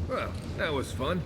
Well, that was fun.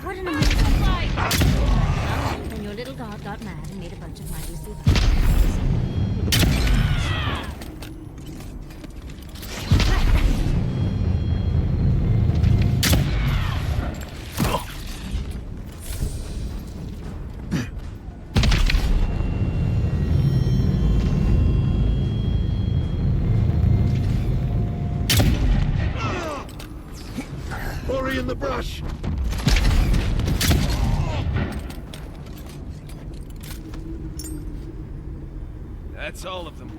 What an amazing fight! Well, then your little god got mad and made a bunch of mighty survivors. Hurry in the brush! That's all of them.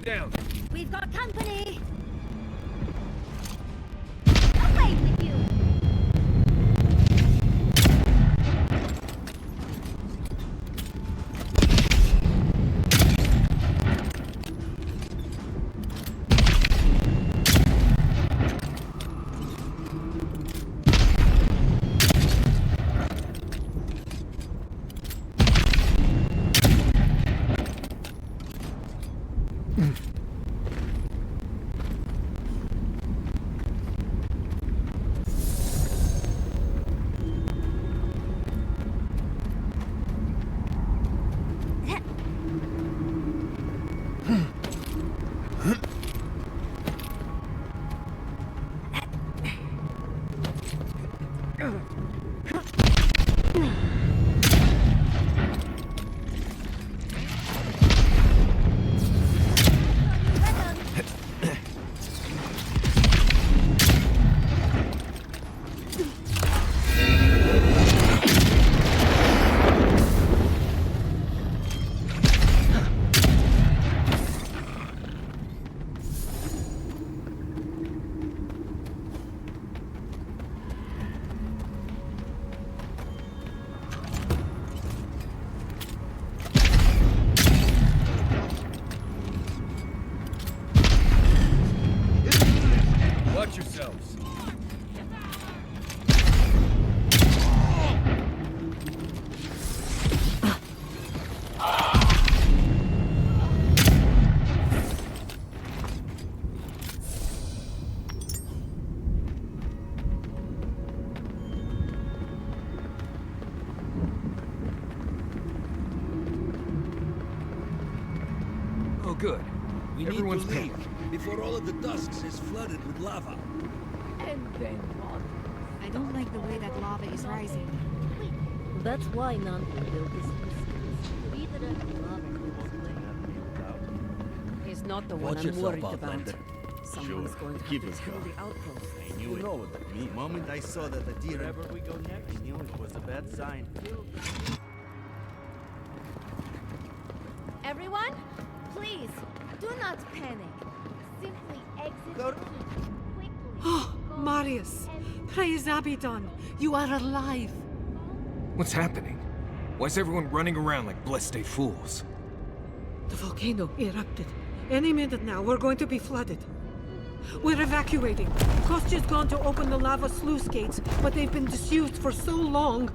down. We've got company. Away with you. good. Everyone's need to leave panicked. before all of the dusks is flooded with lava. And then what? I don't like the way that lava is rising. That's why none built this. Either the lava is not the one Watch I'm yourself, worried about. Outlander. Someone's going to Keep have us to kill going. the outpost. I knew it. The moment I saw that Aedyr, wherever we go next, I knew it was a bad sign. Everyone, please, do not panic. Simply exit Go- quickly. Oh, Marius! Praise Abaddon! You are alive! What's happening? Why is everyone running around like blessed fools? The volcano erupted. Any minute now, we're going to be flooded. We're evacuating. Kostya's gone to open the lava sluice gates, but they've been disused for so long.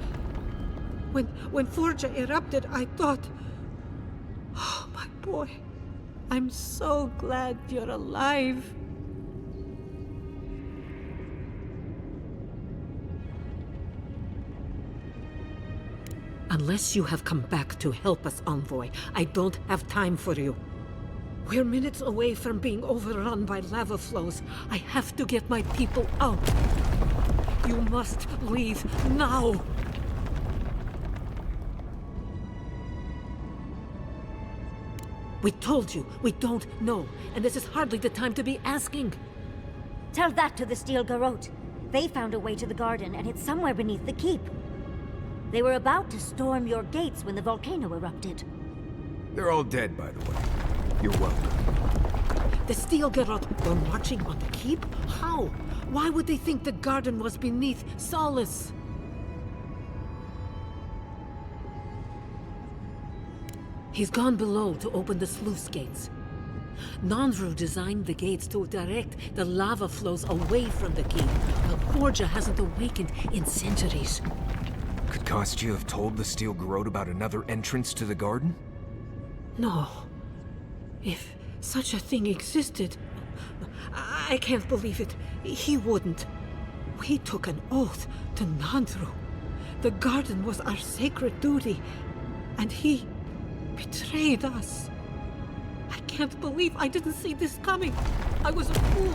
When Forja erupted, I thought... Oh, my boy. I'm so glad you're alive. Unless you have come back to help us, Envoy, I don't have time for you. We're minutes away from being overrun by lava flows. I have to get my people out. You must leave now. We told you, we don't know, and this is hardly the time to be asking. Tell that to the Steel Garrote. They found a way to the garden, and it's somewhere beneath the keep. They were about to storm your gates when the volcano erupted. They're all dead, by the way. You're welcome. The Steel Garrote were marching on the keep? How? Why would they think the garden was beneath Solace? He's gone below to open the sluice gates. Nandru designed the gates to direct the lava flows away from the keep, but Forja hasn't awakened in centuries. Could Kostya have told the Steel Garrote about another entrance to the garden? No. If such a thing existed, I can't believe it. He wouldn't. We took an oath to Nandru. The garden was our sacred duty, and he betrayed us. I can't believe I didn't see this coming. I was a fool.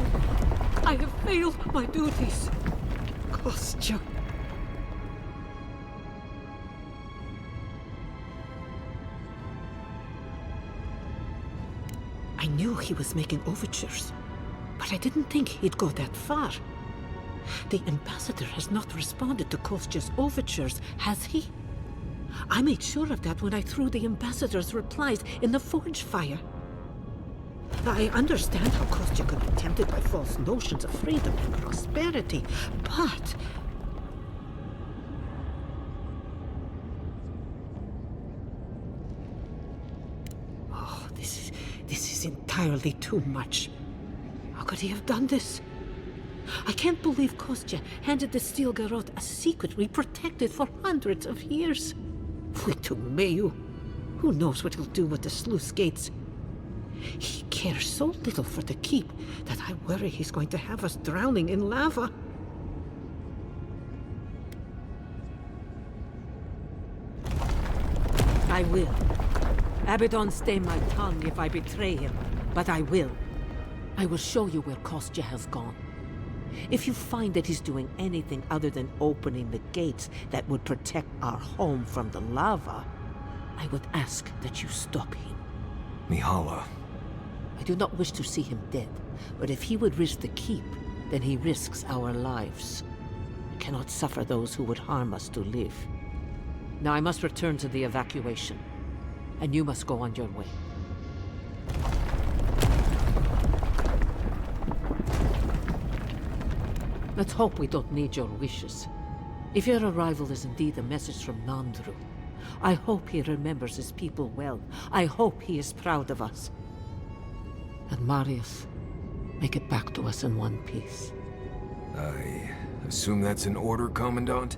I have failed my duties. Kostya. I knew he was making overtures, but I didn't think he'd go that far. The ambassador has not responded to Kostya's overtures, has he? I made sure of that when I threw the ambassador's replies in the forge fire. I understand how Kostya could be tempted by false notions of freedom and prosperity, but... Oh, this is entirely too much. How could he have done this? I can't believe Kostya handed the Steel Garrote a secret we protected for hundreds of years. We took Mayu. Who knows what he'll do with the sluice gates? He cares so little for the keep that I worry he's going to have us drowning in lava. I will. Abaddon stay my tongue if I betray him, but I will. I will show you where Kostya has gone. If you find that he's doing anything other than opening the gates that would protect our home from the lava, I would ask that you stop him. Mihala. I do not wish to see him dead, but if he would risk the keep, then he risks our lives. I cannot suffer those who would harm us to live. Now I must return to the evacuation, and you must go on your way. Let's hope we don't need your wishes. If your arrival is indeed a message from Nandru, I hope he remembers his people well. I hope he is proud of us. And Marius, make it back to us in one piece. I assume that's an order, Commandant?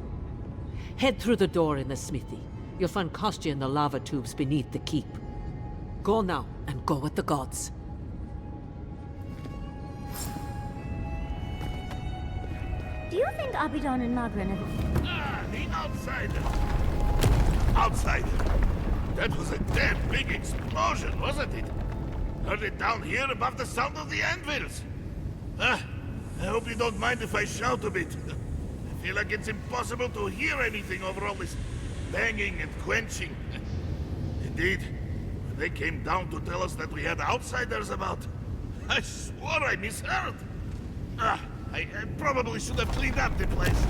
Head through the door in the smithy. You'll find Kostya in the lava tubes beneath the keep. Go now, and go with the gods. Do you think Abaddon and Magran have... Ah, the outsider! Outsider! That was a damn big explosion, wasn't it? Heard it down here above the sound of the anvils. I hope you don't mind if I shout a bit. I feel like it's impossible to hear anything over all this banging and quenching. Indeed, when they came down to tell us that we had outsiders about, I swore I misheard. I probably should have cleaned up the place.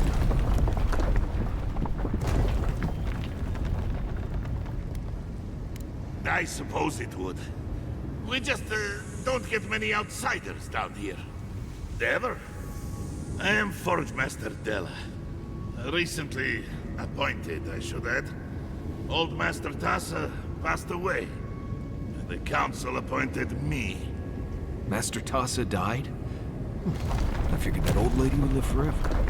I suppose it would. We just don't get many outsiders down here. Ever? I am Forge Master Della. Recently appointed, I should add. Old Master Tassa passed away, and the council appointed me. Master Tassa died? I figured that old lady would live forever.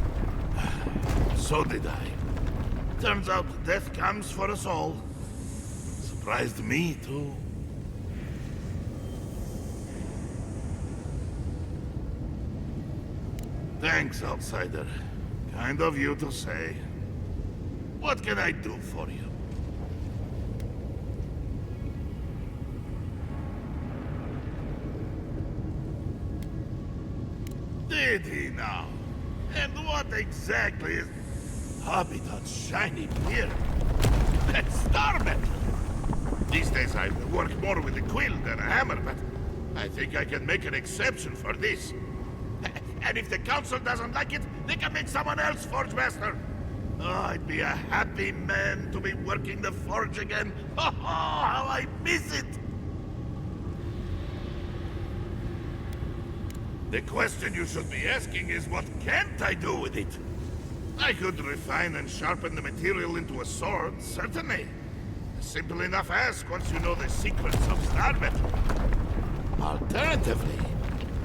So did I. Turns out death comes for us all. Surprised me, too. Thanks, outsider. Kind of you to say. What can I do for you? Did he now? And what exactly is Abaddon's shiny beard? That's star metal! These days I work more with a quill than a hammer, but I think I can make an exception for this. And if the council doesn't like it, they can make someone else Forge Master. Oh, I'd be a happy man to be working the forge again. Oh, how I miss it! The question you should be asking is, what can't I do with it? I could refine and sharpen the material into a sword, certainly. A simple enough ask once you know the secrets of star metal. Alternatively,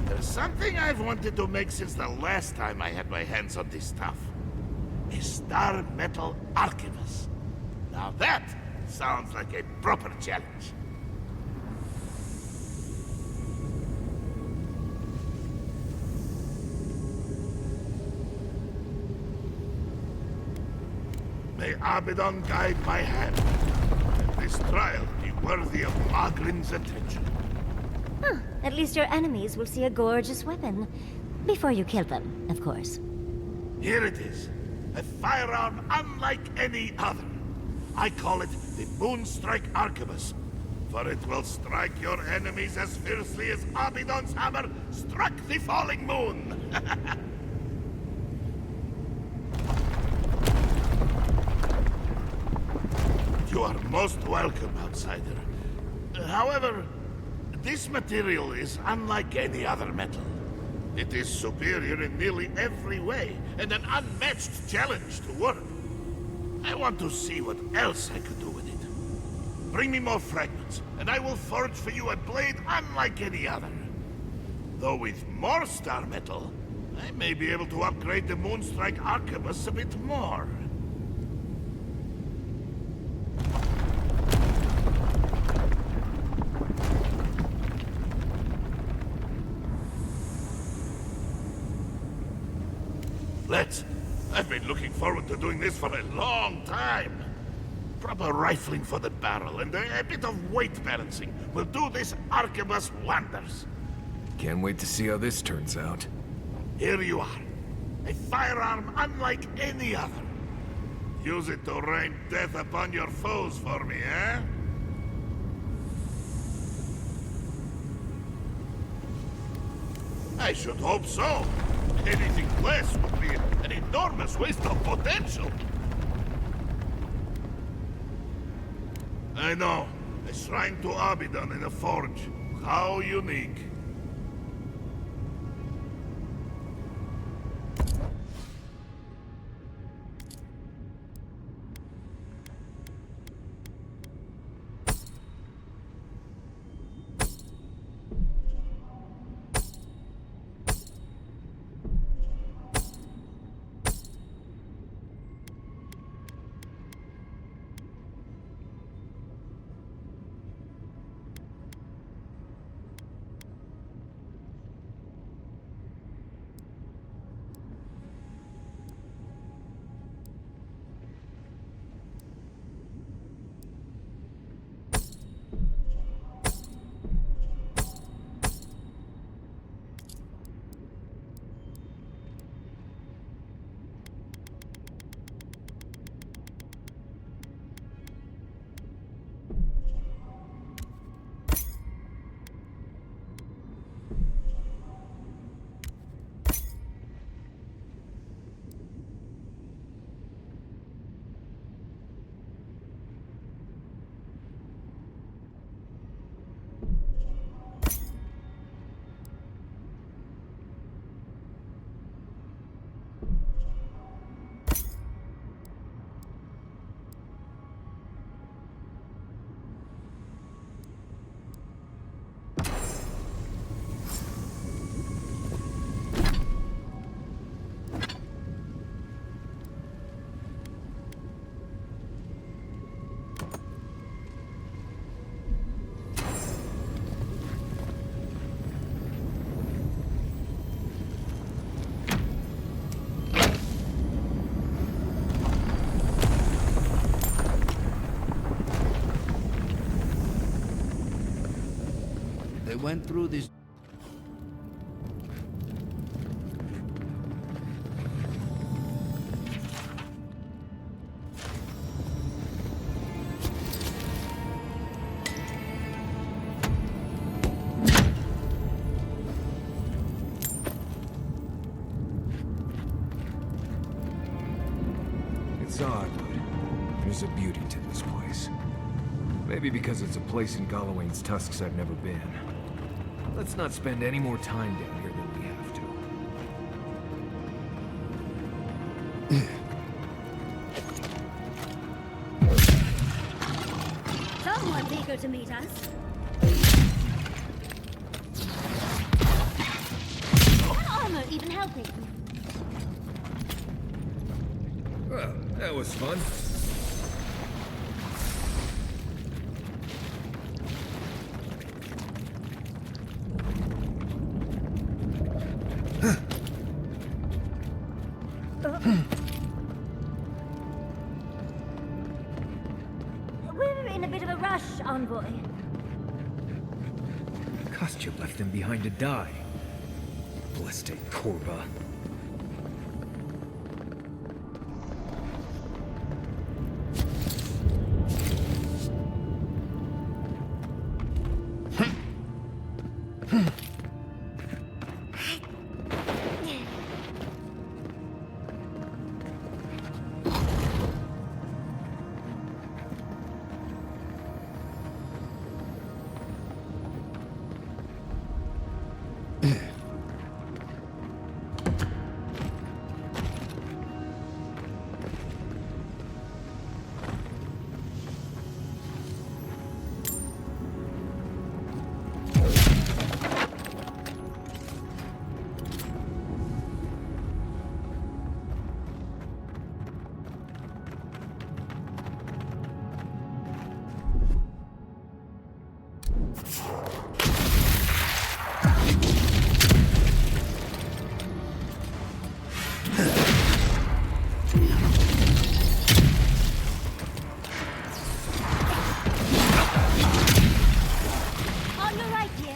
there's something I've wanted to make since the last time I had my hands on this stuff. A star metal archivist. Now that sounds like a proper challenge. May Abaddon guide my hand, and this trial be worthy of Magrin's attention. Huh. At least your enemies will see a gorgeous weapon. Before you kill them, of course. Here it is. A firearm unlike any other. I call it the Moonstrike Arquebus, for it will strike your enemies as fiercely as Abaddon's hammer struck the falling moon. You are most welcome, outsider. However, this material is unlike any other metal. It is superior in nearly every way, and an unmatched challenge to work. I want to see what else I could do with it. Bring me more fragments, and I will forge for you a blade unlike any other. Though with more star metal, I may be able to upgrade the Moonstrike Arquebus a bit more. I've been looking forward to doing this for a long time. Proper rifling for the barrel and a bit of weight balancing will do this arquebus wonders. Can't wait to see how this turns out. Here you are. A firearm unlike any other. Use it to rain death upon your foes for me, eh? I should hope so. Anything less would be an enormous waste of potential. I know. A shrine to Abaddon in a forge. How unique. went through this. It's odd, but there's a beauty to this place. Maybe because it's a place in Galawain's tusks I've never been. Let's not spend any more time down here than we have to. Someone's eager to meet us. That armor even helping. Well, that was fun. We're in a bit of a rush, envoy. Kostya left them behind to die. Blessed Korba. On your right, dear.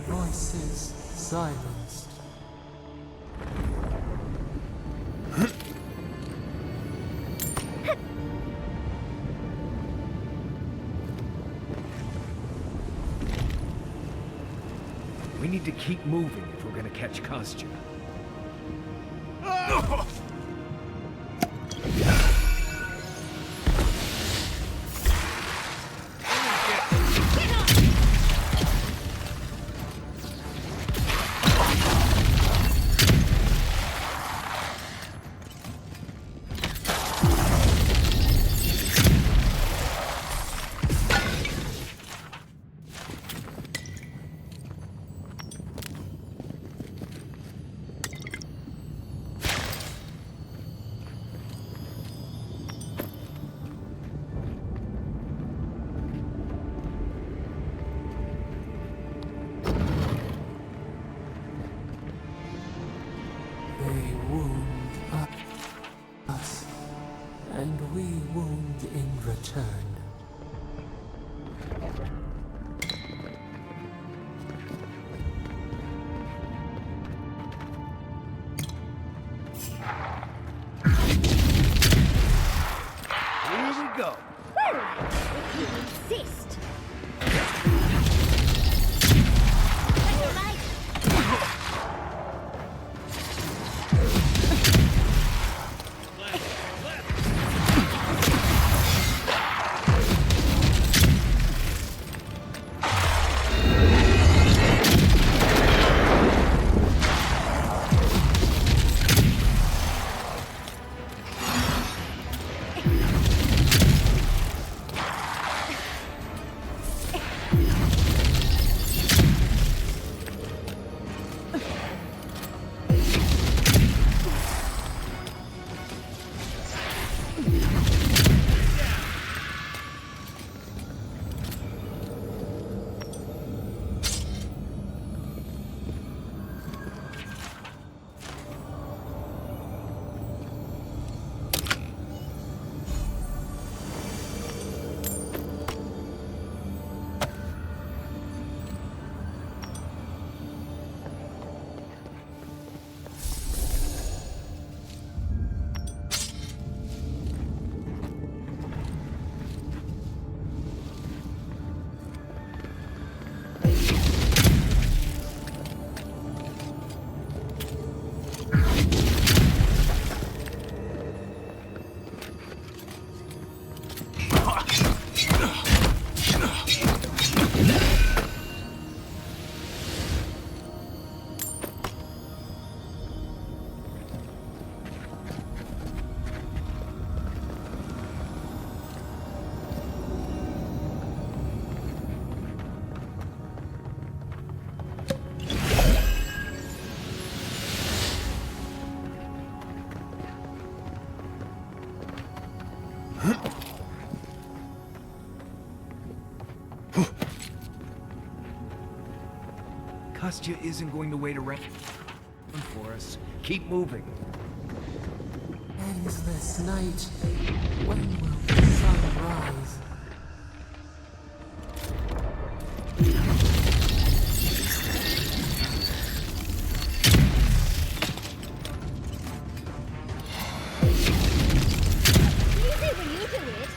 Voices silenced. We need to keep moving if we're gonna catch Kostya. They wound us, and we wound in return. Here we go. Well, if you insist. On your right. Kostya isn't going to wait around for us. Keep moving. Endless night. When will the sun rise? Easy when you do it.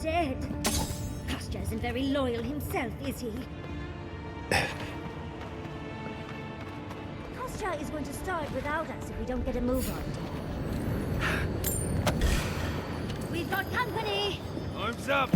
Dead. Kostya isn't very loyal himself, is he? Kostya is going to start without us if we don't get a move on. We've got company! Arms up!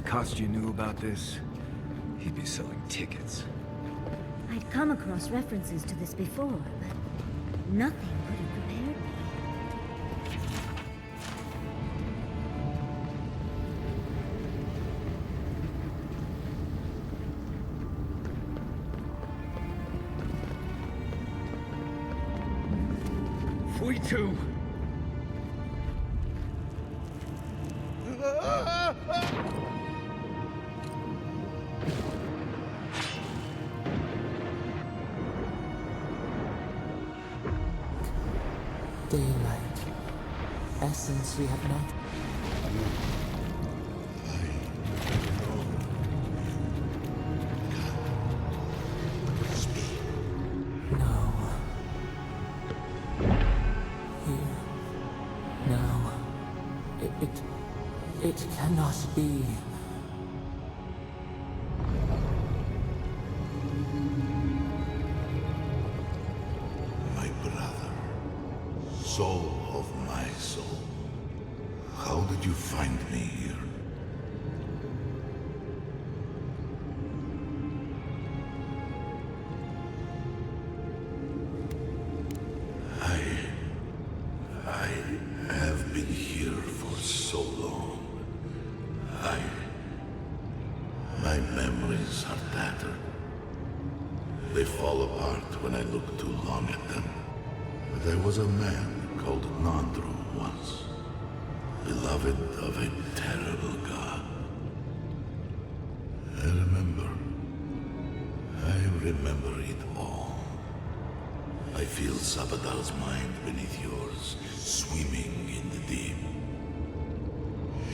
Kostya knew about this, he'd be selling tickets. I'd come across references to this before, but nothing could have prepared me. We too. Daylight. Essence we have not. No. Here. Now. It cannot be. My brother, soul of my soul, how did you find me here? I have been here for so long. My memories are tattered. They fall apart when I look too long at them. There was a man called Nandru once, beloved of a terrible god. I remember it all. I feel Sabadal's mind beneath yours, swimming in the deep.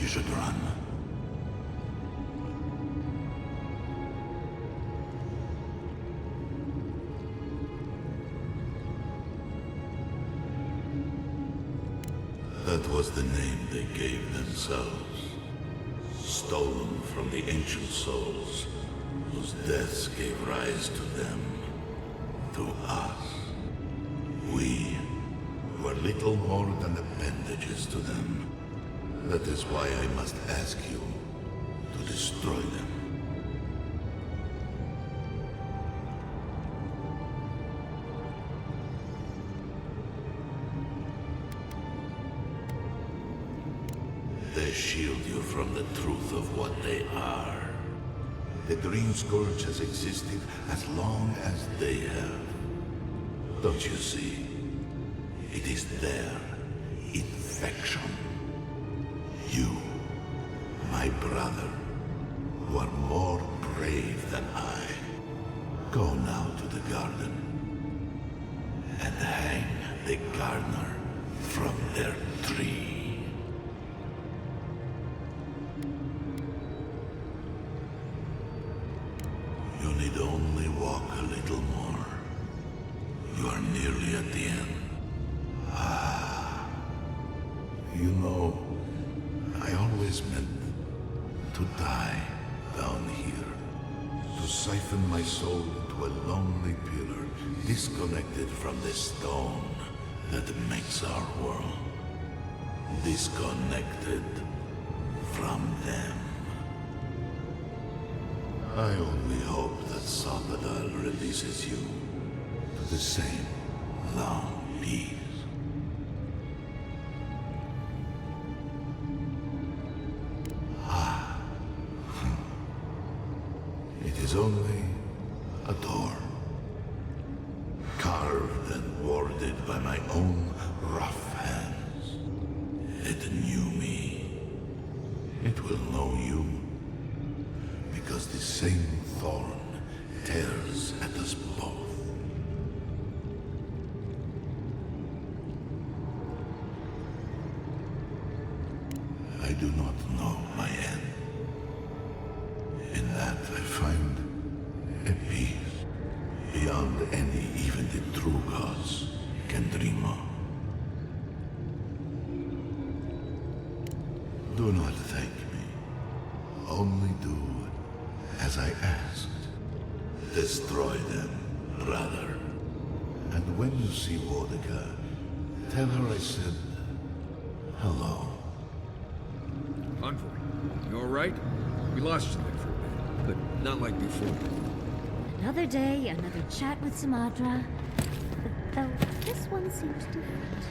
You should run. That was the name they gave themselves. Stolen from the ancient souls, whose deaths gave rise to them, to us. We were little more than appendages to them. That is why I must ask you to destroy them. They shield you from the truth of what they are. The Dream Scourge has existed as long as they have. Don't you see? It is their infection. You, my brother, who are more brave than I, go now to the garden and hang the gardener from their tree. You need could only walk a little more. You are nearly at the end. You know, I always meant to die down here. To siphon my soul into a lonely pillar, disconnected from the stone that makes our world. Disconnected from them. I only hope that Sabadal releases you to the same long peace. It is only a door, carved and warded by my own rough hands. It knew me. It will know you, because the same thorn tears at us both. I do not know my end. In that I find a peace beyond any even the true gods can dream of. Do not thank me. Only do as I asked. Destroy them, brother. And when you see Wodika, tell her I said hello. Envoy, you alright? We lost you there for a bit, but not like before. Another day, another chat with Sumadra. Though this one seems different.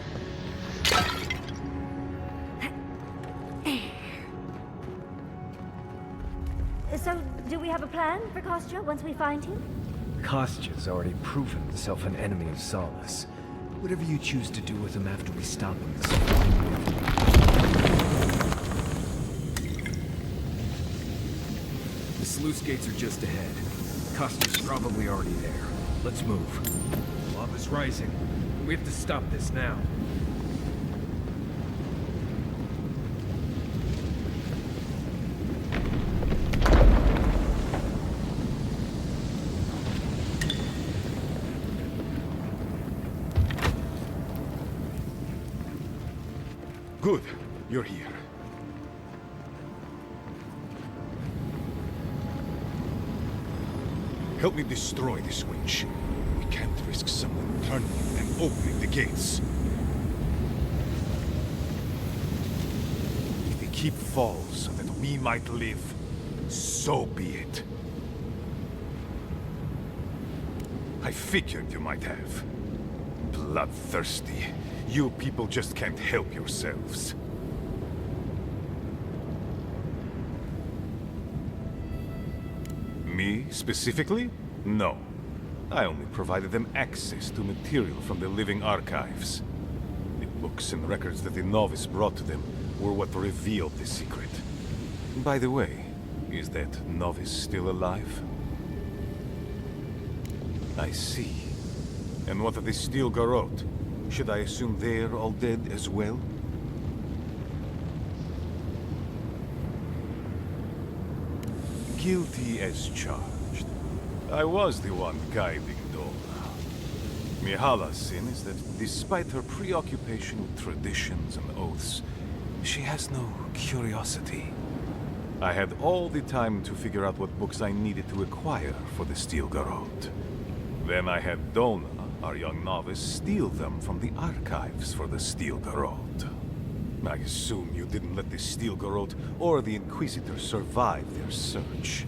So, do we have a plan for Kostya once we find him? Kostya's already proven himself an enemy of Solace. Whatever you choose to do with him after we stop him is The sluice gates are just ahead. Kostya's probably already there. Let's move. Lava's rising. We have to stop this now. Good. You're here. Help me destroy this winch. We can't risk someone turning and opening the gates. If the keep falls so that we might live, so be it. I figured you might have. Bloodthirsty. You people just can't help yourselves. Me, specifically? No. I only provided them access to material from the living archives. The books and records that the novice brought to them were what revealed the secret. By the way, is that novice still alive? I see. And what of the Steel Garrote? Should I assume they're all dead as well? Guilty as charged. I was the one guiding Dora. Mihala's sin is that despite her preoccupation with traditions and oaths, she has no curiosity. I had all the time to figure out what books I needed to acquire for the Steel Garrote. Then I had Dona, our young novice, steal them from the archives for the Steel Garrote. I assume you didn't let the Steel Garrote or the Inquisitor survive their search.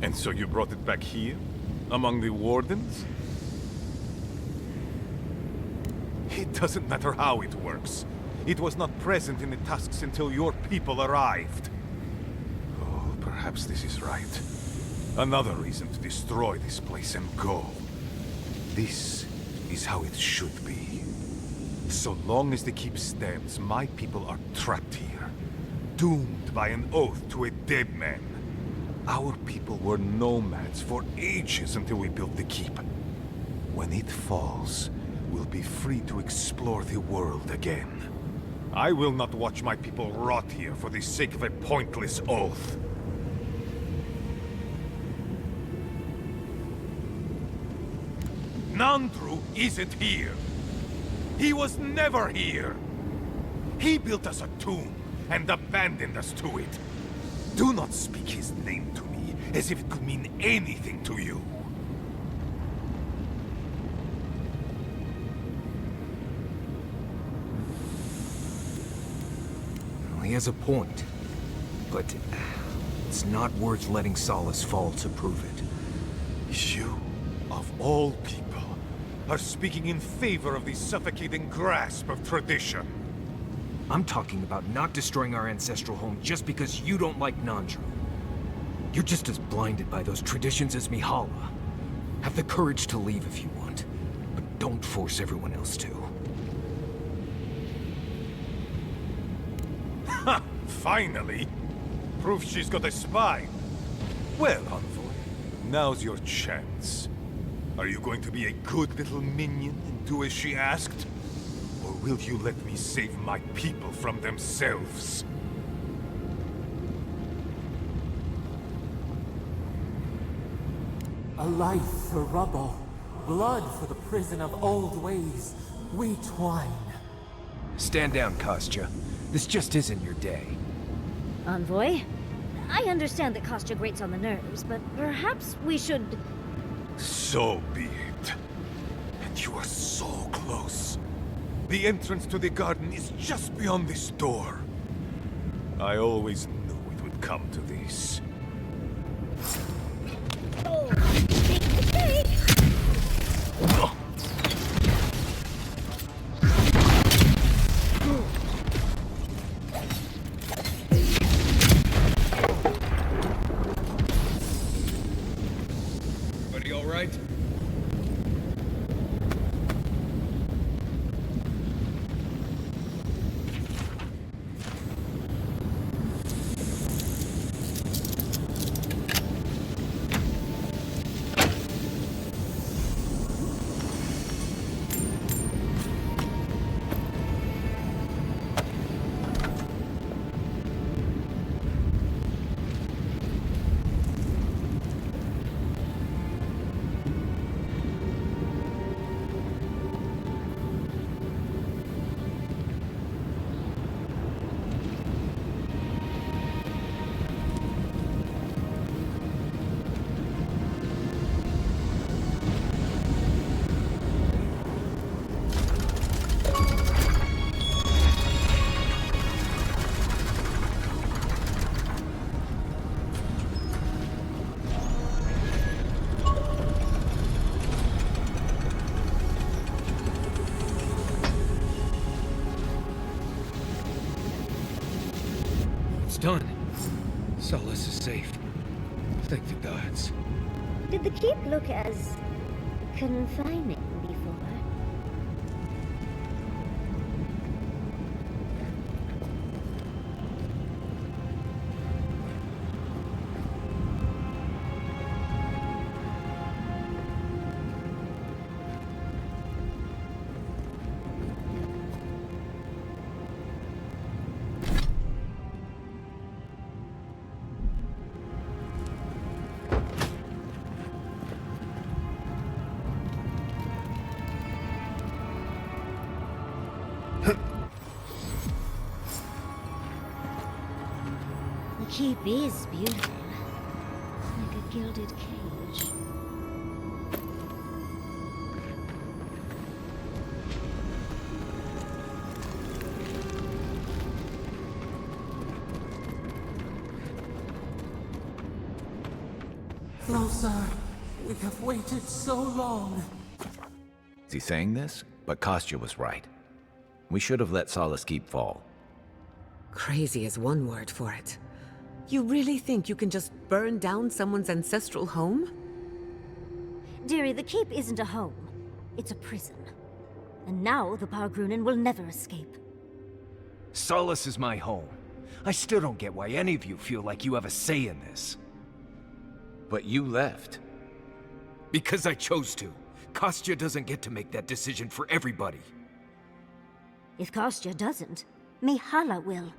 And so you brought it back here? Among the Wardens? It doesn't matter how it works. It was not present in the tusks until your people arrived. Oh, perhaps this is right. Another reason to destroy this place and go. This is how it should be. So long as the keep stands, my people are trapped here. Doomed by an oath to a dead man. Our people were nomads for ages until we built the keep. When it falls, will be free to explore the world again. I will not watch my people rot here for the sake of a pointless oath. Nandru isn't here. He was never here. He built us a tomb and abandoned us to it. Do not speak his name to me as if it could mean anything to you. Well, he has a point. But it's not worth letting Solace fall to prove it. You, of all people, are speaking in favor of the suffocating grasp of tradition. I'm talking about not destroying our ancestral home just because you don't like Nandru. You're just as blinded by those traditions as Mihala. Have the courage to leave if you want, but don't force everyone else to. Ha! Finally! Proof she's got a spine. Well, Envoy, now's your chance. Are you going to be a good little minion and do as she asked? Or will you let me save my people from themselves? A life for rubble, blood for the prison of old ways. We twine. Stand down, Kostya. This just isn't your day. Envoy? I understand that Kostya grates on the nerves, but perhaps we should... So be it. And you are so close. The entrance to the garden is just beyond this door. I always knew it would come to this. Oh, big mistake! Everybody all right? It's done. Solace is safe. Thank the gods. Did the keep look as confining before? The keep is beautiful, like a gilded cage. Closer. We have waited so long. Is he saying this? But Kostya was right. We should have let Solace keep fall. Crazy is one word for it. You really think you can just burn down someone's ancestral home? Dearie, the keep isn't a home. It's a prison. And now the Bargrunen will never escape. Solace is my home. I still don't get why any of you feel like you have a say in this. But you left. Because I chose to. Kostya doesn't get to make that decision for everybody. If Kostya doesn't, Mihala will.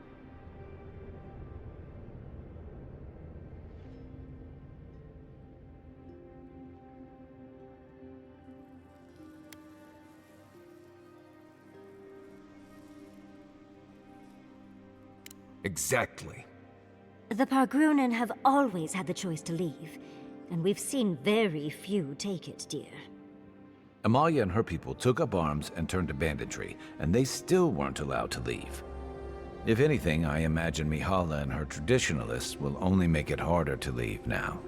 Exactly. The Pargrunen have always had the choice to leave, and we've seen very few take it, dear. Amalia and her people took up arms and turned to banditry, and they still weren't allowed to leave. If anything, I imagine Mihala and her traditionalists will only make it harder to leave now.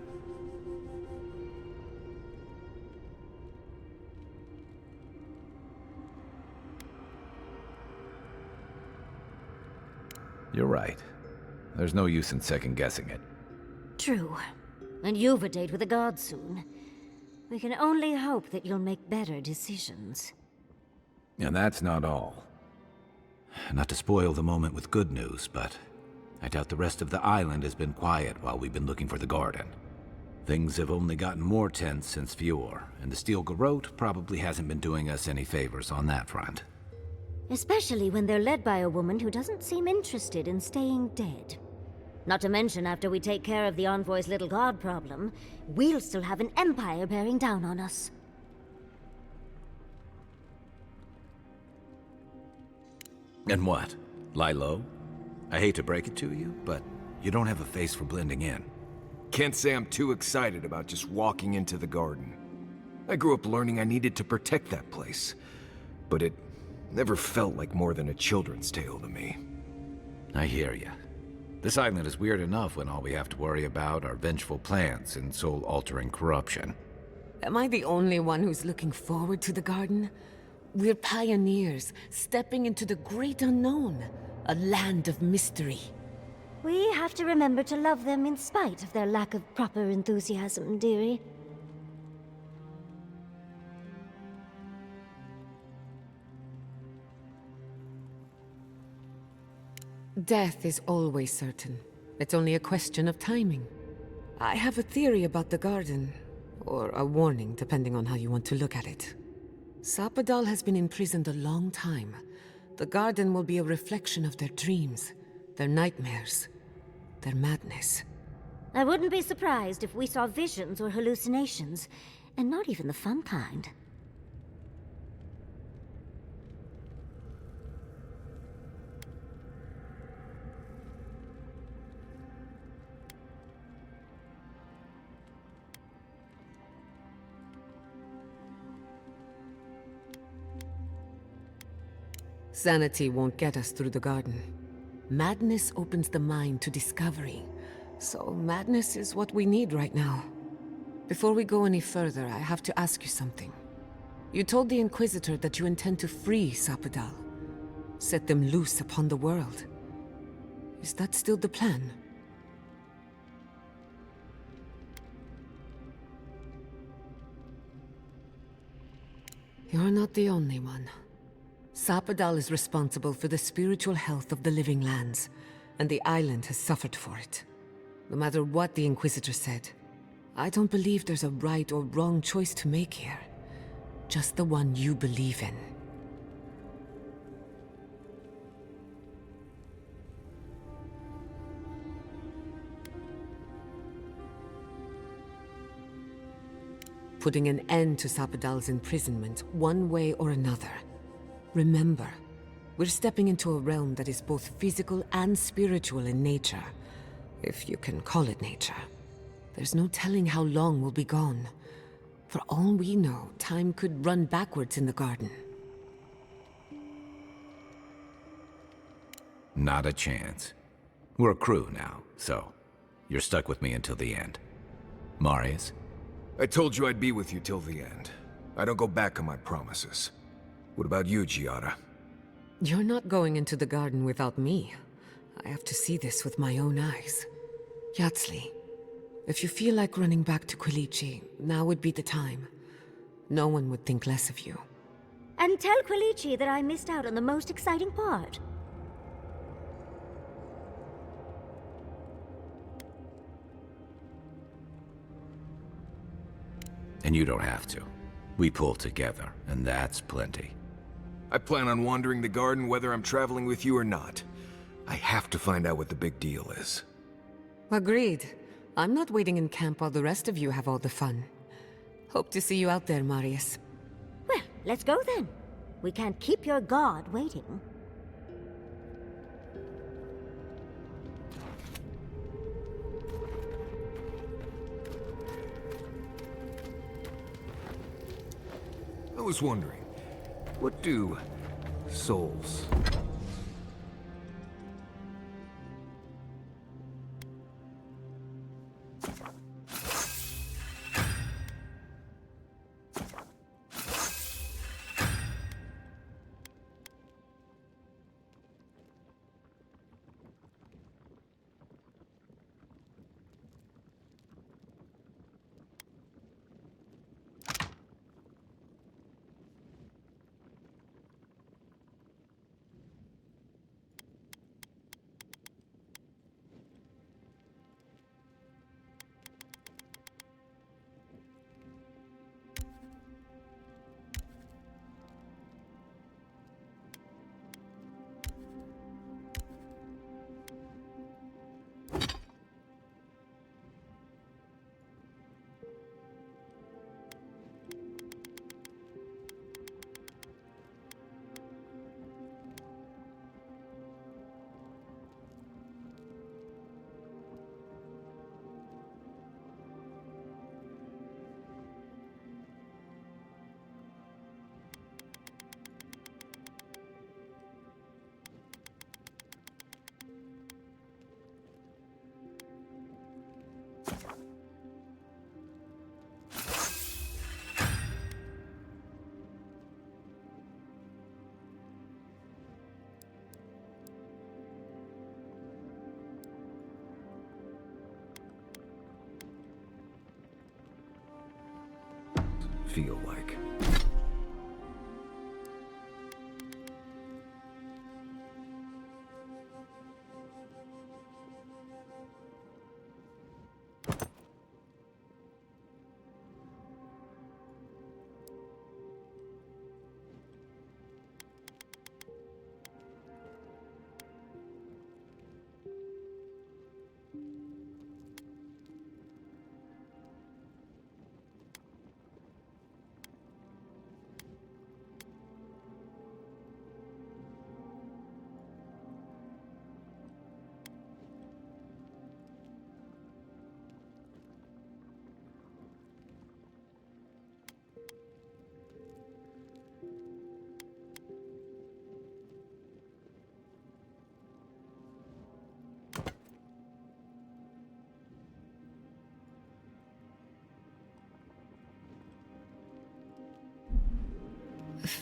You're right. There's no use in second-guessing it. True. And you've a date with a god soon. We can only hope that you'll make better decisions. And that's not all. Not to spoil the moment with good news, but I doubt the rest of the island has been quiet while we've been looking for the garden. Things have only gotten more tense since Fjord, and the Steel Garrote probably hasn't been doing us any favors on that front. Especially when they're led by a woman who doesn't seem interested in staying dead. Not to mention, after we take care of the envoy's little god problem, we'll still have an empire bearing down on us. And what? Lie low? I hate to break it to you, but you don't have a face for blending in. Can't say I'm too excited about just walking into the garden. I grew up learning I needed to protect that place, but it never felt like more than a children's tale to me. I hear ya. This island is weird enough when all we have to worry about are vengeful plans and soul-altering corruption. Am I the only one who's looking forward to the garden? We're pioneers, stepping into the great unknown, a land of mystery. We have to remember to love them in spite of their lack of proper enthusiasm, dearie. Death is always certain. It's only a question of timing. I have a theory about the garden, or a warning, depending on how you want to look at it. Sapadal has been imprisoned a long time. The garden will be a reflection of their dreams, their nightmares, their madness. I wouldn't be surprised if we saw visions or hallucinations, and not even the fun kind. Sanity won't get us through the garden. Madness opens the mind to discovery. So madness is what we need right now. Before we go any further, I have to ask you something. You told the Inquisitor that you intend to free Sapadal. Set them loose upon the world. Is that still the plan? You're not the only one. Sapadal is responsible for the spiritual health of the living lands, and the island has suffered for it. No matter what the Inquisitor said, I don't believe there's a right or wrong choice to make here. Just the one you believe in. Putting an end to Sapadal's imprisonment, one way or another. Remember, we're stepping into a realm that is both physical and spiritual in nature. If you can call it nature. There's no telling how long we'll be gone. For all we know, time could run backwards in the garden. Not a chance. We're a crew now, so you're stuck with me until the end. Marius? I told you I'd be with you till the end. I don't go back on my promises. What about you, Giada? You're not going into the garden without me. I have to see this with my own eyes. Yatsli, if you feel like running back to Quilici, now would be the time. No one would think less of you. And tell Quilici that I missed out on the most exciting part. And you don't have to. We pull together, and that's plenty. I plan on wandering the garden whether I'm traveling with you or not. I have to find out what the big deal is. Agreed. I'm not waiting in camp while the rest of you have all the fun. Hope to see you out there, Marius. Well, let's go then. We can't keep your god waiting. I was wondering, what do souls? Feel like.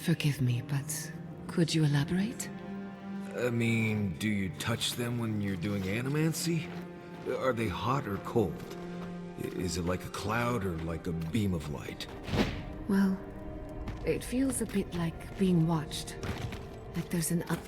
Forgive me, but could you elaborate? I mean, do you touch them when you're doing animancy? Are they hot or cold? Is it like a cloud or like a beam of light? Well, it feels a bit like being watched. Like there's an up...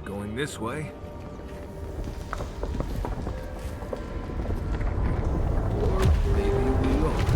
Going this way. Or maybe we won't.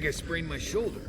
think I sprained my shoulder.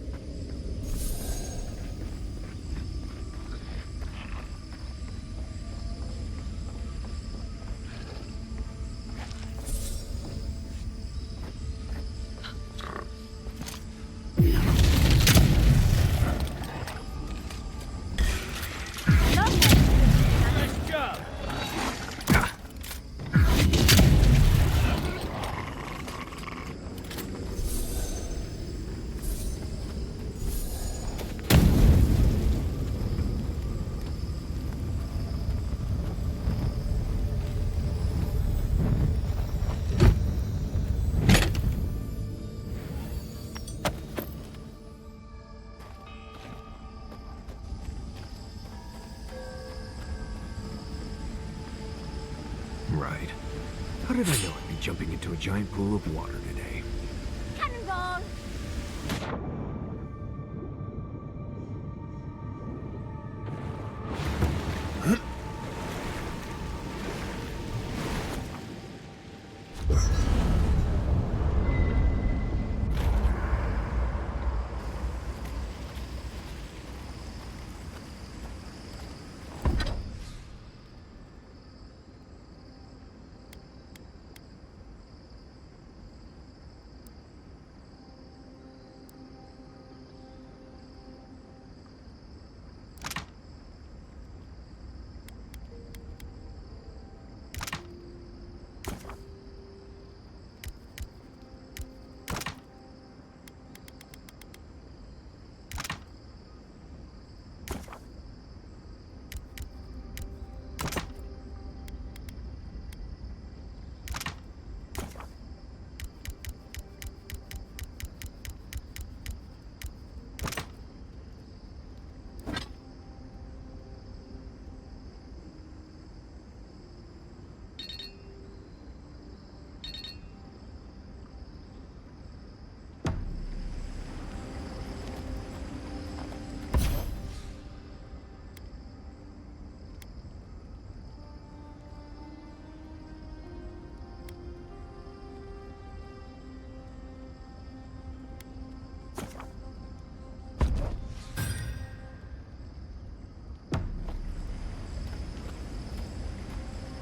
Right. How did I know I'd be jumping into a giant pool of water today? Cannonball!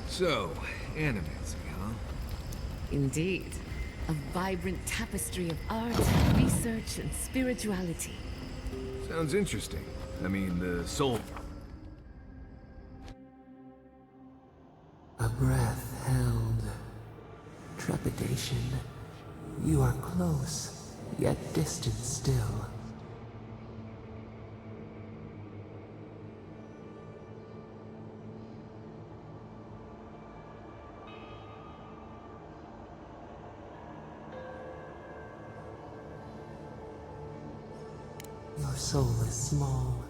So, animacy, huh? Indeed. A vibrant tapestry of art, research, and spirituality. Sounds interesting. I mean, the soul... A breath held. Trepidation. You are close, yet distant still. Your soul is small.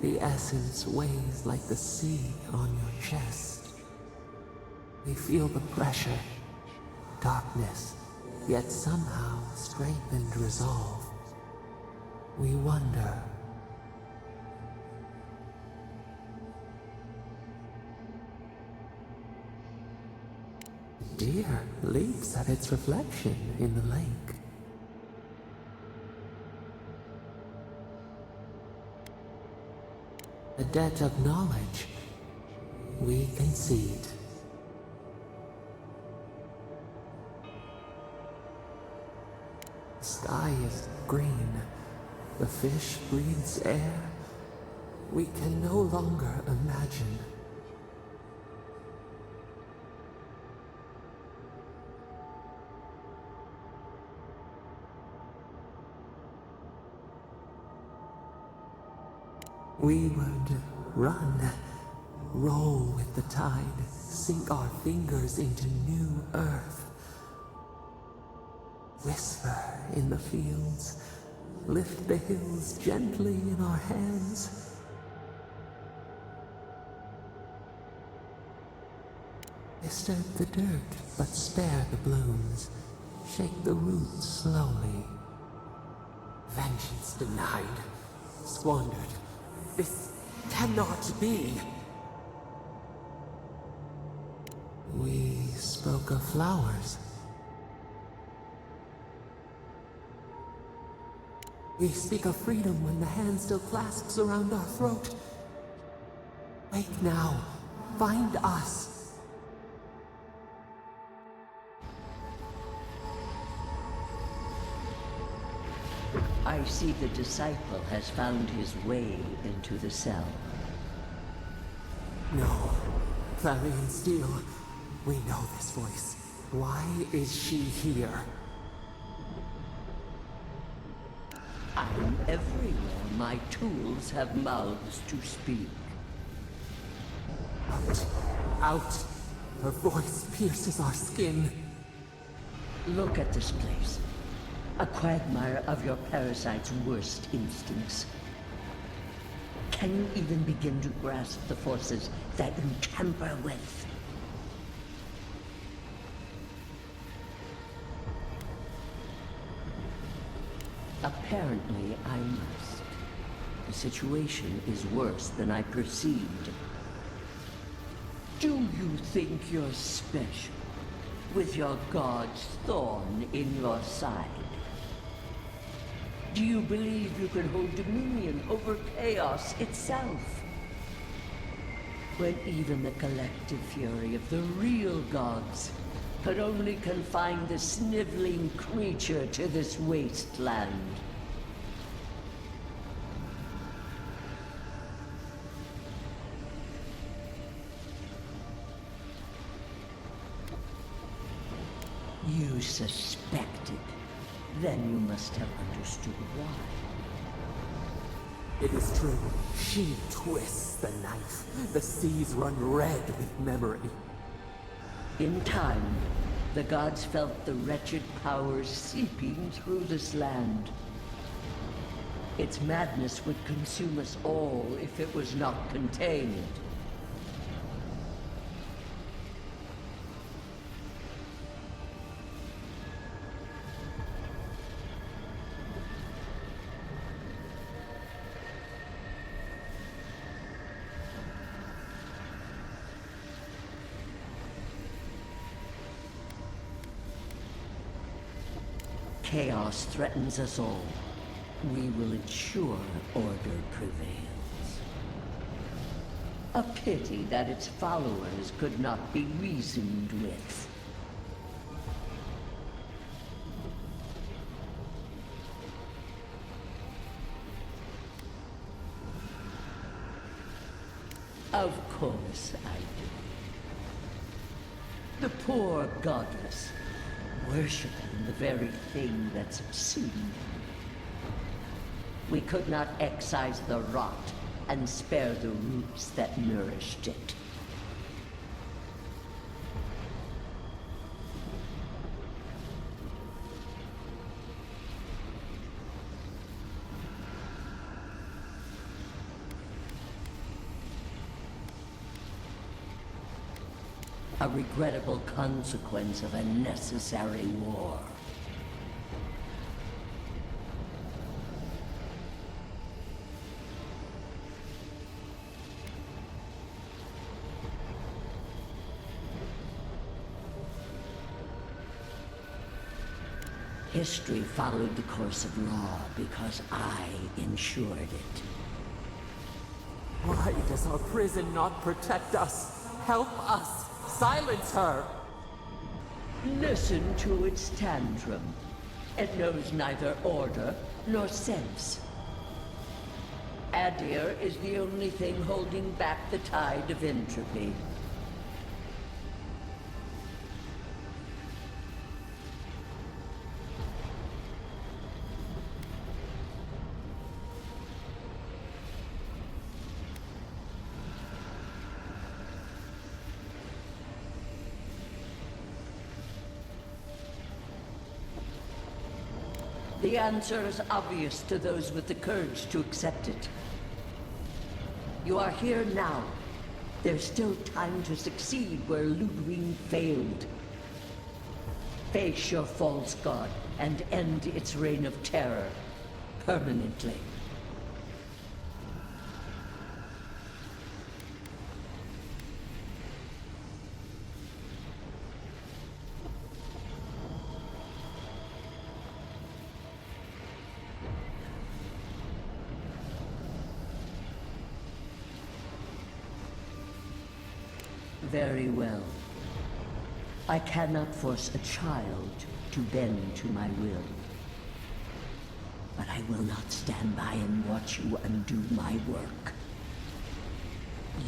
The essence weighs like the sea on your chest. We feel the pressure, darkness, yet somehow strengthened resolve. We wonder. Deer leaps at its reflection in the lake. A debt of knowledge we concede. The sky is green. The fish breathes air. We can no longer imagine. We would run, roll with the tide, sink our fingers into new earth. Whisper in the fields, lift the hills gently in our hands. Disturb the dirt, but spare the blooms. Shake the roots slowly. Vengeance denied, squandered. This cannot be. We spoke of flowers. We speak of freedom when the hand still clasps around our throat. Wake now. Find us. I see the disciple has found his way into the cell. No. Clarion Steel. We know this voice. Why is she here? I'm everywhere my tools have mouths to speak. Out. Out. Her voice pierces our skin. Look at this place. A quagmire of your parasite's worst instincts. Can you even begin to grasp the forces that you tamper with? Apparently, I must. The situation is worse than I perceived. Do you think you're special, with your god's thorn in your side? Do you believe you can hold dominion over chaos itself? When even the collective fury of the real gods could only confine the sniveling creature to this wasteland. You suspected. Then you must have understood why. It is true. She twists the knife. The seas run red with memory. In time, the gods felt the wretched powers seeping through this land. Its madness would consume us all if it was not contained. Chaos threatens us all. We will ensure order prevails. A pity that its followers could not be reasoned with. Of course I do. The poor godless, worshipping the very thing that's obscene. We could not excise the rot and spare the roots that nourished it. A regrettable consequence of a necessary war. History followed the course of law because I ensured it. Why does our prison not protect us? Help us! Silence her! Listen to its tantrum. It knows neither order nor sense. Aedyr is the only thing holding back the tide of entropy. The answer is obvious to those with the courage to accept it. You are here now. There's still time to succeed where Ludwig failed. Face your false god and end its reign of terror permanently. Very well. I cannot force a child to bend to my will. But I will not stand by and watch you undo my work.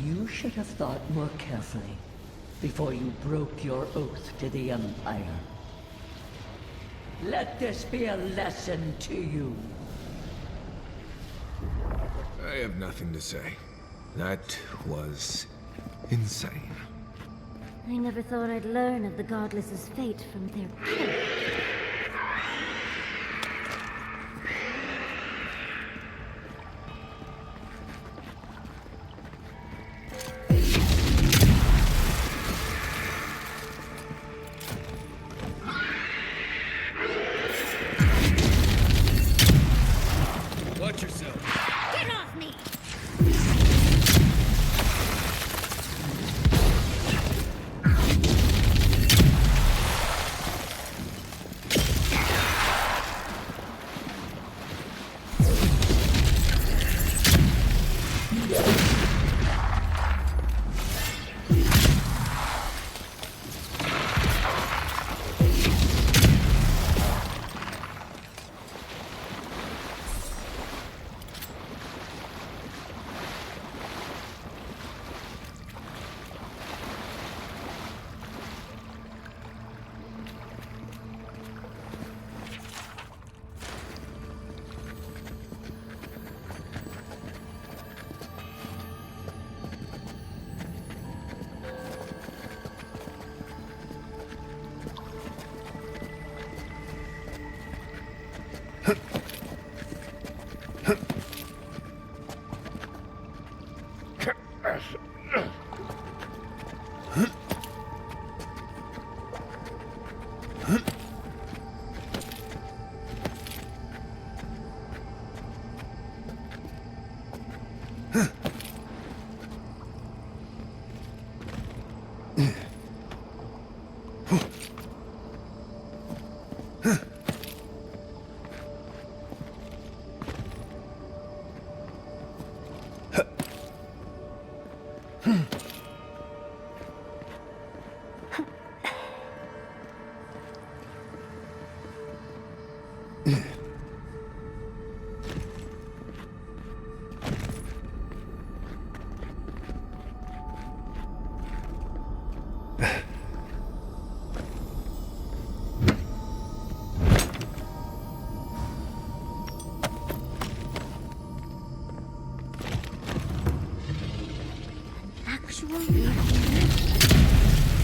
You should have thought more carefully before you broke your oath to the Empire. Let this be a lesson to you. I have nothing to say. That was insane. I never thought I'd learn of the Godless's fate from their kin. Watch yourself. Get off me!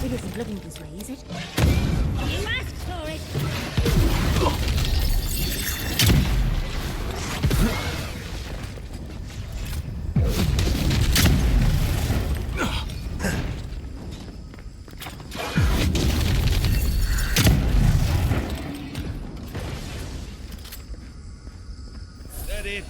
It isn't looking this way, is it? You asked for it! Is that it?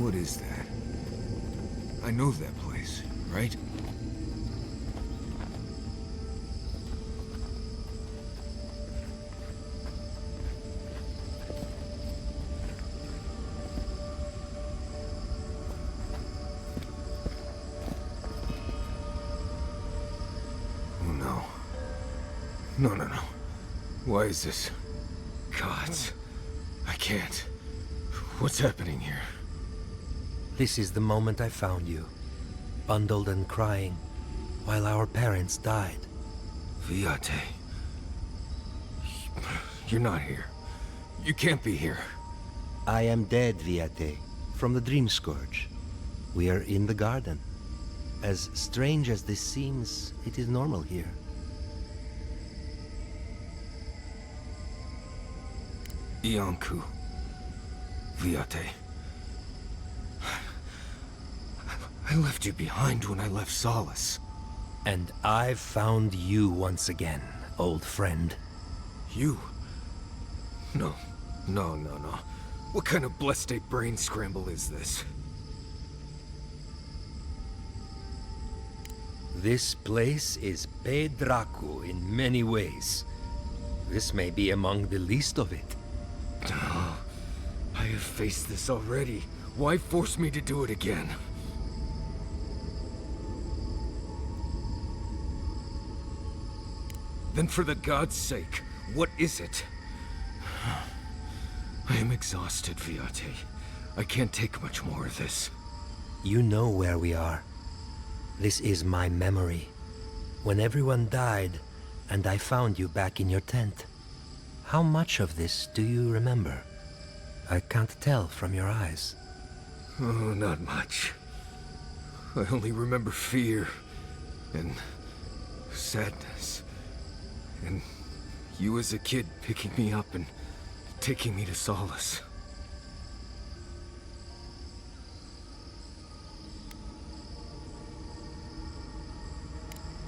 What is that? I know that place, right? Oh no. No. Why is this? Gods. I can't. What's happening here? This is the moment I found you, bundled and crying, while our parents died. Viate. You're not here. You can't be here. I am dead, Viate, from the Dream Scourge. We are in the garden. As strange as this seems, it is normal here. Iancu. Viate. I left you behind when I left Solace. And I've found you once again, old friend. You? No. No. What kind of blessed brain scramble is this? This place is Pedraku in many ways. This may be among the least of it. I have faced this already. Why force me to do it again? Then for the god's sake, what is it? I am exhausted, Viate. I can't take much more of this. You know where we are. This is my memory. When everyone died, and I found you back in your tent. How much of this do you remember? I can't tell from your eyes. Oh, not much. I only remember fear, and sadness, and you as a kid picking me up and taking me to Solace.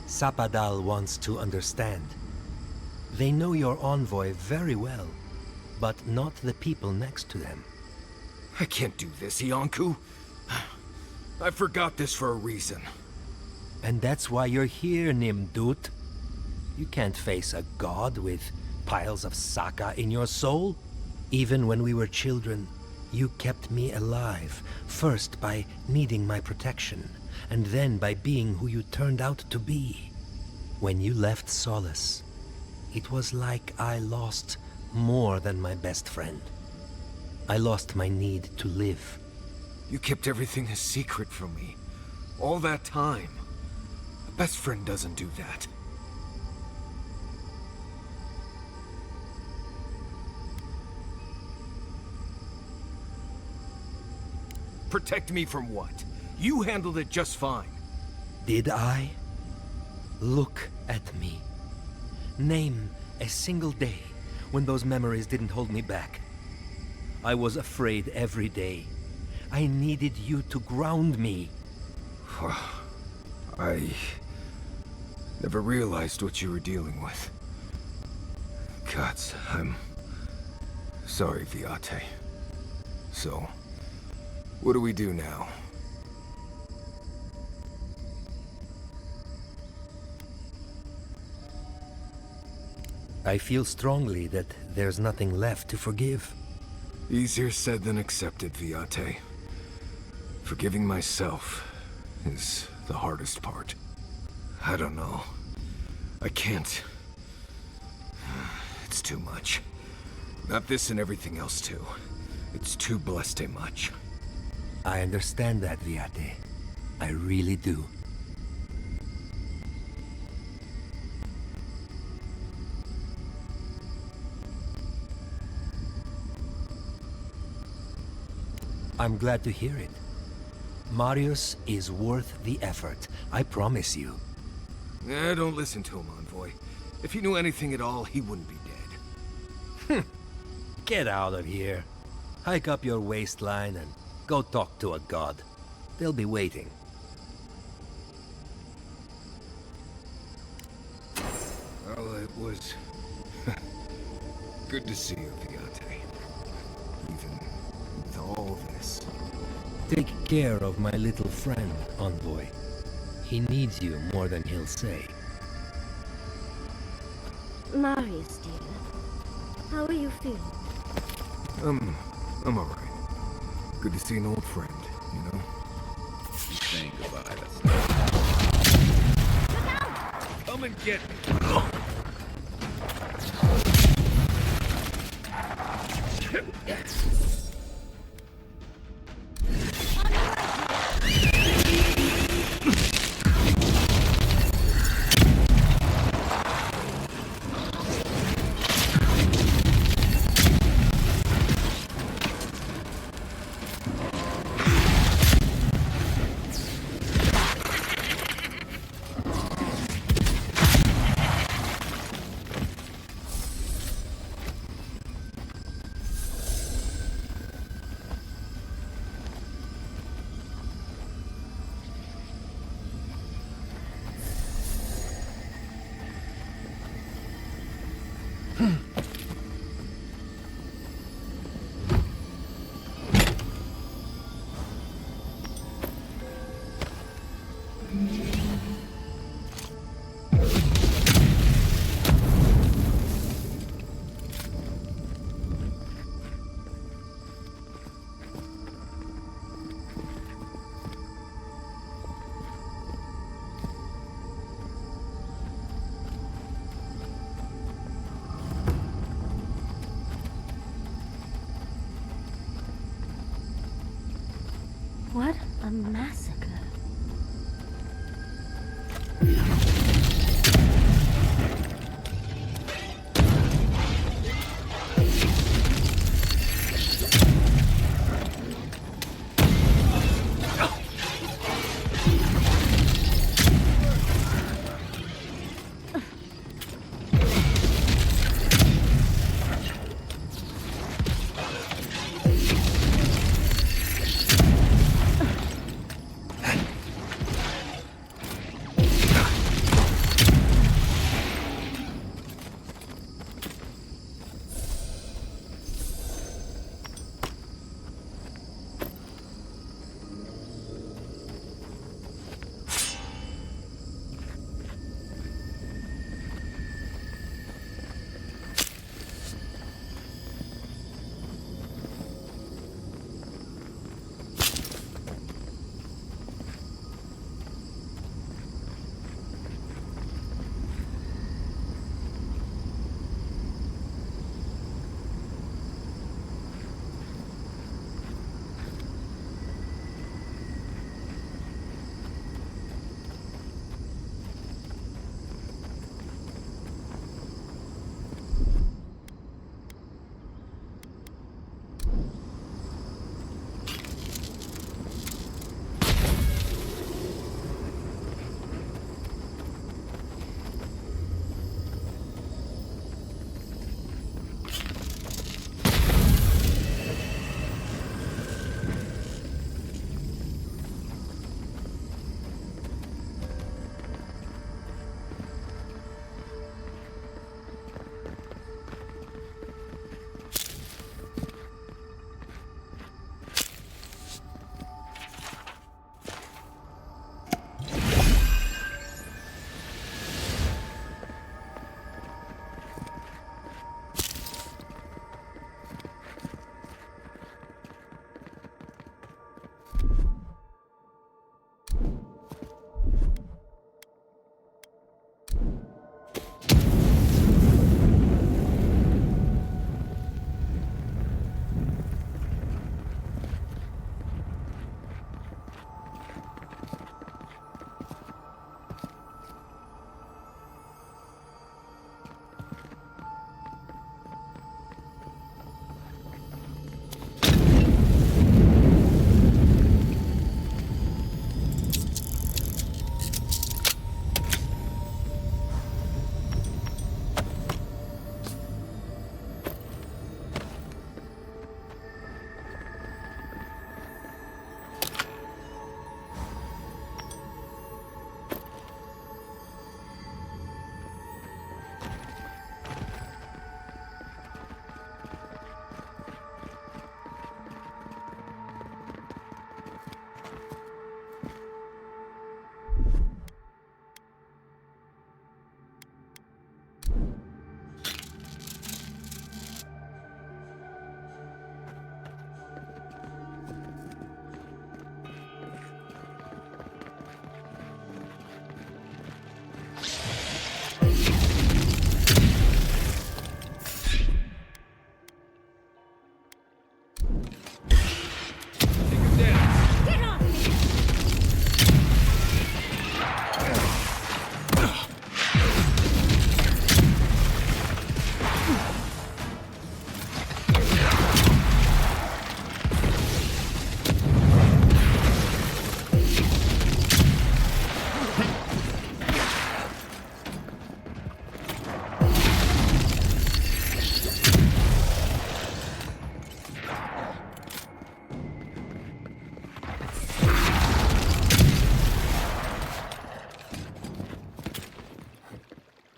Sapadal wants to understand. They know your envoy very well, but not the people next to them. I can't do this, Iancu. I forgot this for a reason. And that's why you're here, Nimdut. You can't face a god with piles of Saka in your soul. Even when we were children, you kept me alive, first by needing my protection, and then by being who you turned out to be. When you left Solace, it was like I lost more than my best friend. I lost my need to live. You kept everything a secret from me. All that time. A best friend doesn't do that. Protect me from what? You handled it just fine. Did I? Look at me. Name a single day when those memories didn't hold me back. I was afraid every day. I needed you to ground me. I never realized what you were dealing with. Gods, I'm sorry, Viate. So, what do we do now? I feel strongly that there's nothing left to forgive. Easier said than accepted, Viate. Forgiving myself is the hardest part. I don't know. I can't. It's too much. Not this and everything else too. It's too blessed much. I understand that, Viate. I really do. I'm glad to hear it. Marius is worth the effort, I promise you. Don't listen to him, Envoy. If he knew anything at all, he wouldn't be dead. Get out of here. Hike up your waistline and go talk to a god. They'll be waiting. Well, it was good to see you, Viate. Even with all this. Take care of my little friend, Envoy. He needs you more than he'll say. Marius, dear. How are you feeling? I'm alright. Good to see an old friend, you know? She's saying goodbye, that's Come and get me!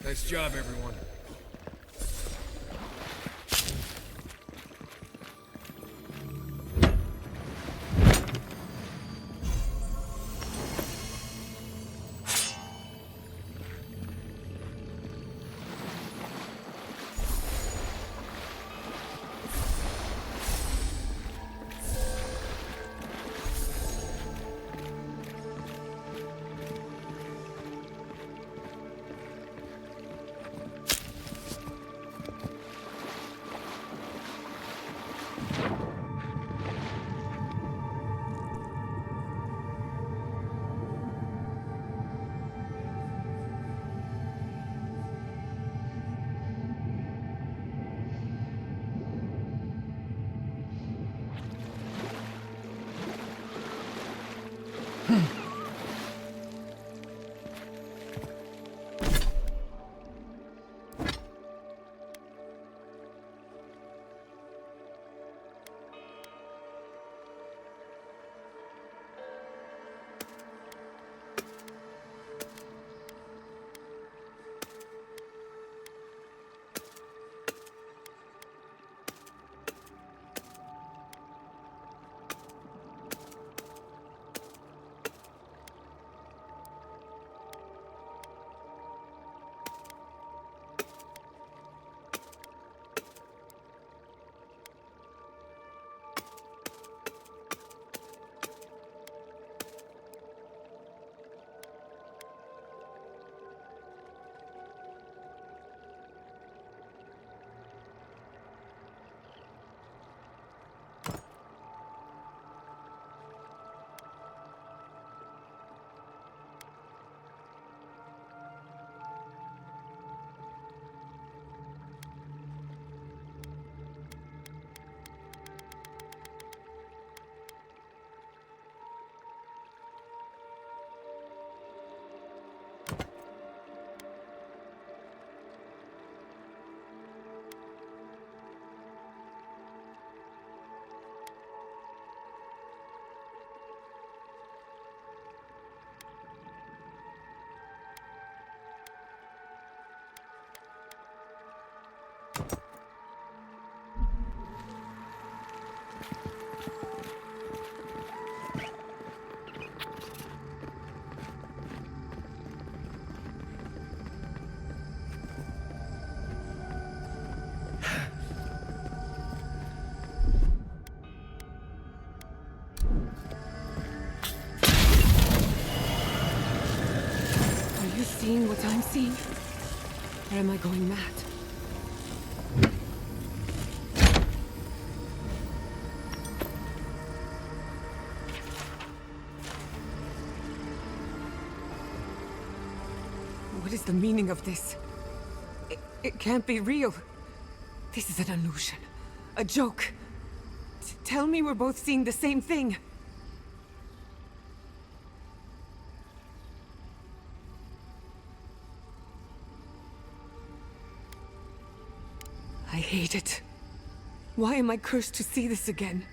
Nice job, everyone. Seeing what I'm seeing? Or am I going mad? What is the meaning of this? It can't be real. This is an illusion. A joke. Tell me we're both seeing the same thing. I hate it. Why am I cursed to see this again?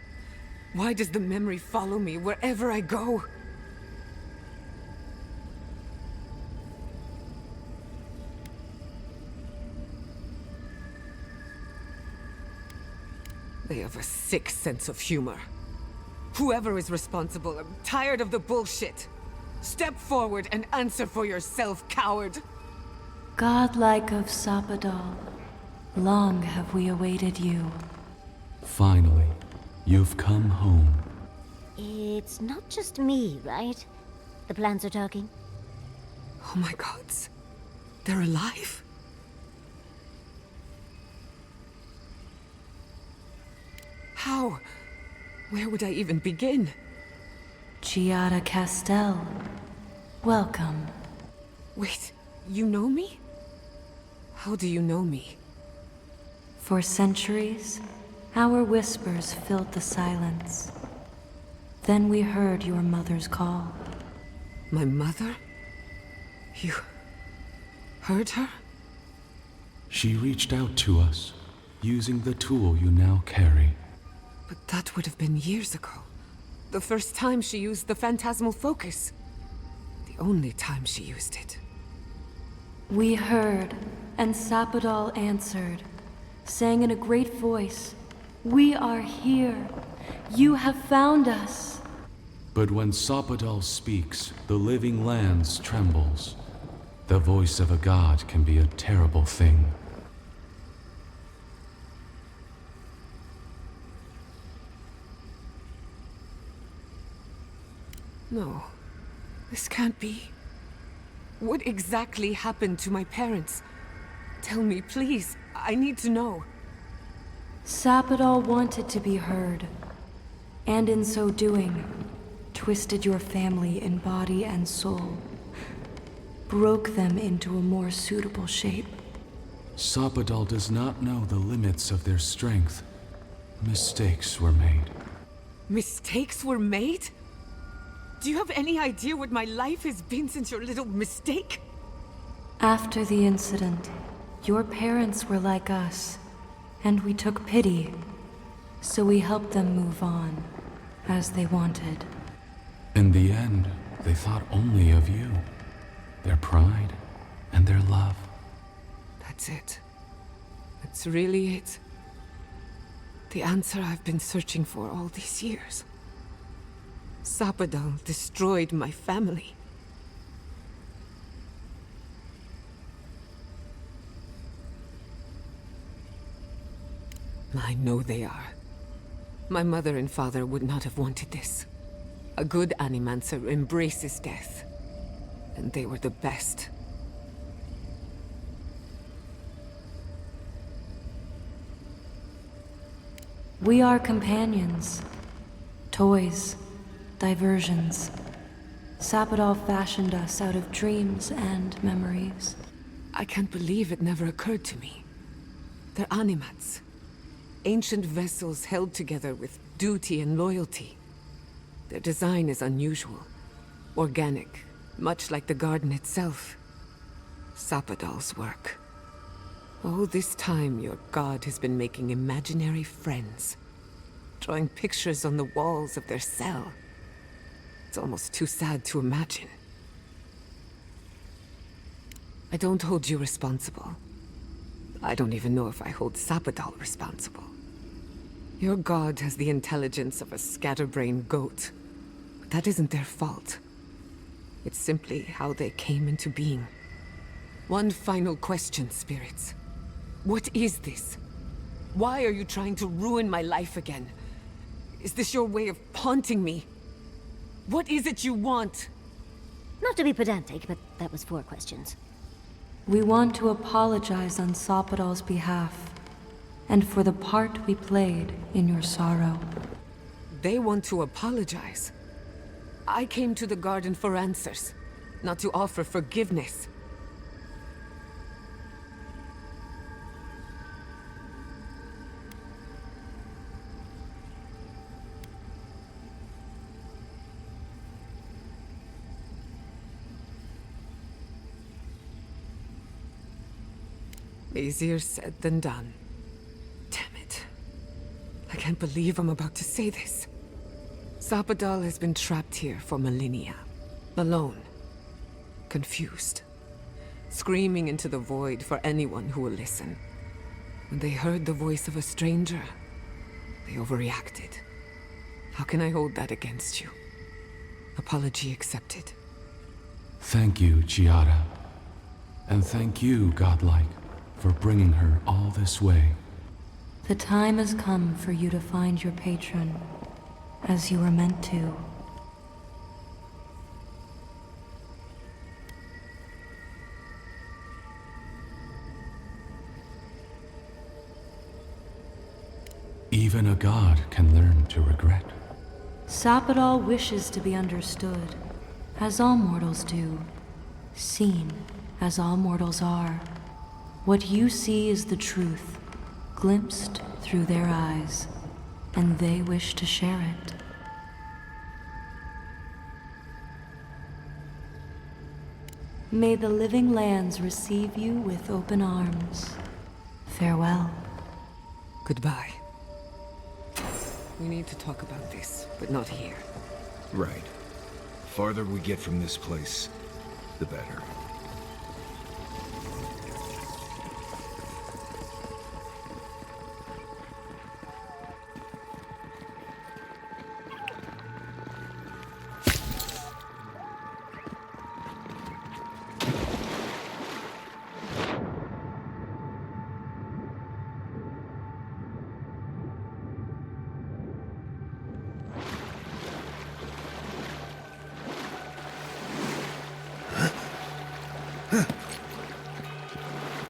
Why does the memory follow me wherever I go? They have a sick sense of humor. Whoever is responsible, I'm tired of the bullshit. Step forward and answer for yourself, coward! Godlike of Sapadal. Long have we awaited you. Finally, you've come home. It's not just me, right? The plants are talking. Oh my gods. They're alive? How? Where would I even begin? Giada Castel. Welcome. Wait, you know me? How do you know me? For centuries, our whispers filled the silence. Then we heard your mother's call. My mother? You heard her? She reached out to us, using the tool you now carry. But that would have been years ago. The first time she used the phantasmal focus. The only time she used it. We heard, and Sapadal answered, saying in a great voice, "We are here. You have found us." But when Sapadal speaks, the living lands trembles. The voice of a god can be a terrible thing. No, this can't be. What exactly happened to my parents? Tell me, please. I need to know. Sapadal wanted to be heard, and in so doing, twisted your family in body and soul, broke them into a more suitable shape. Sapadal does not know the limits of their strength. Mistakes were made. Mistakes were made? Do you have any idea what my life has been since your little mistake? After the incident, your parents were like us, and we took pity, so we helped them move on, as they wanted. In the end, they thought only of you, their pride, and their love. That's it. That's really it. The answer I've been searching for all these years. Sapadal destroyed my family. I know they are. My mother and father would not have wanted this. A good Animancer embraces death. And they were the best. We are companions. Toys. Diversions. Sapadal fashioned us out of dreams and memories. I can't believe it never occurred to me. They're animats. Ancient vessels held together with duty and loyalty. Their design is unusual. Organic, much like the garden itself. Sapadal's work. All this time, your god has been making imaginary friends. Drawing pictures on the walls of their cell. It's almost too sad to imagine. I don't hold you responsible. I don't even know if I hold Sapadal responsible. Your god has the intelligence of a scatterbrained goat. But that isn't their fault. It's simply how they came into being. One final question, spirits. What is this? Why are you trying to ruin my life again? Is this your way of haunting me? What is it you want? Not to be pedantic, but that was 4 questions. We want to apologize on Sapadal's behalf, and for the part we played in your sorrow. They want to apologize. I came to the garden for answers, not to offer forgiveness. Easier said than done. Damn it. I can't believe I'm about to say this. Sapadal has been trapped here for millennia. Alone. Confused. Screaming into the void for anyone who will listen. When they heard the voice of a stranger, they overreacted. How can I hold that against you? Apology accepted. Thank you, Chiara. And thank you, Godlike, for bringing her all this way. The time has come for you to find your patron, as you were meant to. Even a god can learn to regret. Sapadal wishes to be understood, as all mortals do. Seen, as all mortals are. What you see is the truth, glimpsed through their eyes, and they wish to share it. May the living lands receive you with open arms. Farewell. Goodbye. We need to talk about this, but not here. Right. Farther we get from this place, the better.